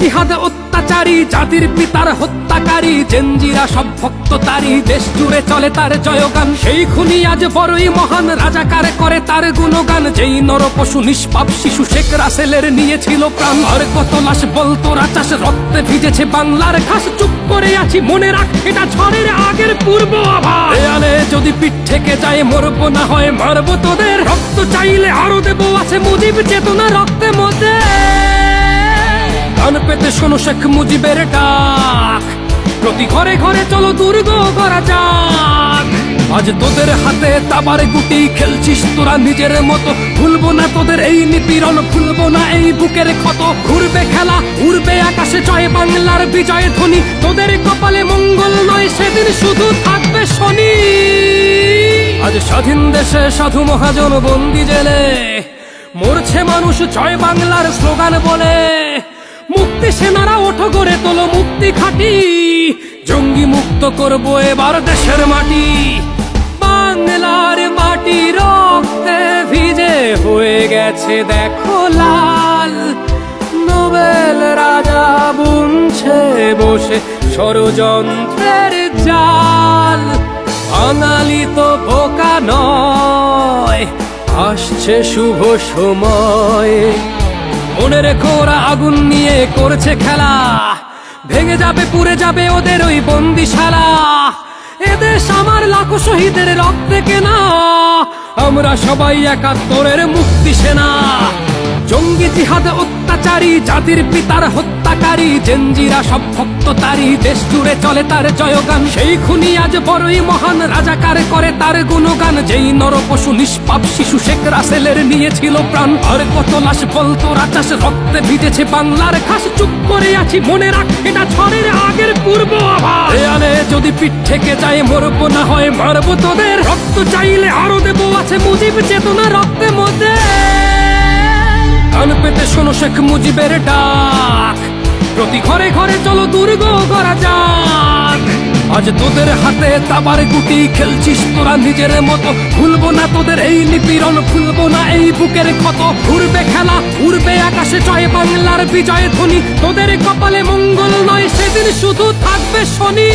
জিহাদ অত্যাচারী, জাতির পিতার হত্যাকারী, জেনজিরা সব ভক্ত তারই, দেশ জুড়ে চলে তার জয়গান। সেই খুনি আজ বড়ই মহান, রাজাকার করে তার গুণগান। যেই নরপশু নিষ্পাপ শিশু শেখ রাসেলের নিয়েছিল প্রাণ। আর কত লাশ বলতো রাচাস, রক্তে ভিজেছে বাংলার ঘাস। চুপ করে আছি, মনে রাখ এটা ঝড়ের আগের পূর্ব আভাস। দেয়ালে যদি পিঠ থেকে যায়, মরবো না হয় মারবো তোদের। রক্ত চাইলে আরো দেবো, আছে মুজিব চেতনা রক্তে মধ্যে। কান পেতে শোনো শেখ মুজিবের ডাক, প্রতি ঘরে ঘরে চলো দুর্গ করা যাক। আজ তোদের হাতে তাবার গুটি, খেলছিস তোরা নিজের মতো। ভুলবো না তোদের এই নিপীড়ন, ভুলবো না এই বুকের ক্ষত। ঘুরবে খেলা, উড়বে আকাশে জয় বাংলার বিজয় ধ্বনি। তোদের কপালে মঙ্গল নয়, সেদিন শুধু থাকবে শনি। আজ স্বাধীন দেশে সাধু মহাজন বন্দি জেলে, মরছে মানুষ জয় বাংলার স্লোগান বলে। মুক্তি সেনারা ওঠো গড়ে তোলো মুক্তি খাটি, জঙ্গি মুক্ত করবো এবার দেশের মাটি। বাংলার মাটি রক্তে ভিজে হয়ে গেছে দেখো লাল। নোবেল রাজা বুনছে বসে ষড়যন্ত্রের জাল। বাঙালি তো বোকা নয়, আসছে শুভ সময়। মনে রেখো ওরা আগুন নিয়ে করছে খেলা, ভেঙে যাবে পুড়ে যাবে ওদের ওই বন্দিশালা। এদেশ আমার লাখো শহীদের রক্তে কেনা, আমরা সবাই একাত্তরের মুক্তি সেনা। জঙ্গি জিহাদ অত্যাচারী, জাতির পিতার হত্যাকারী, জেনজিরা সব ভক্ত তারই, দেশ জুড়ে চলে তার জয়গান। সেই খুনি আজ বড়ই মহান, রাজাকার করে তার গুণগান। যেই নরপশু নিষ্পাপ শিশু শেখ রাসেলের নিয়েছিল প্রাণ। আর কত লাশ বলতো রাচাস, রক্তে ভিজেছে বাংলার ঘাস। চুপ করে আছি, মনে রাখ এটা ঝড়ের আগের পূর্ব আভাস। দেয়ালে যদি পিঠ থেকে যায়, মরবো না হয় মারবো তোদের। রক্ত চাইলে আরো দেবো, আছে মুজিব চেতনা রক্তে মধ্যে। কান পেতে শোনো শেখ মুজিবের ডাক, প্রতি ঘরে ঘরে চলো দুর্গ করা যাক। আজ তোদের হাতে তাবার গুটি, খেলছিস তোরা নিজের মতো। ভুলবো না তোদের এই নিপীড়ন, ভুলবো না এই বুকের ক্ষত। ঘুরবে খেলা, উড়বে আকাশে জয় বাংলার বিজয় ধ্বনি। তোদের কপালে মঙ্গল নয়, সেদিন শুধু থাকবে শনি।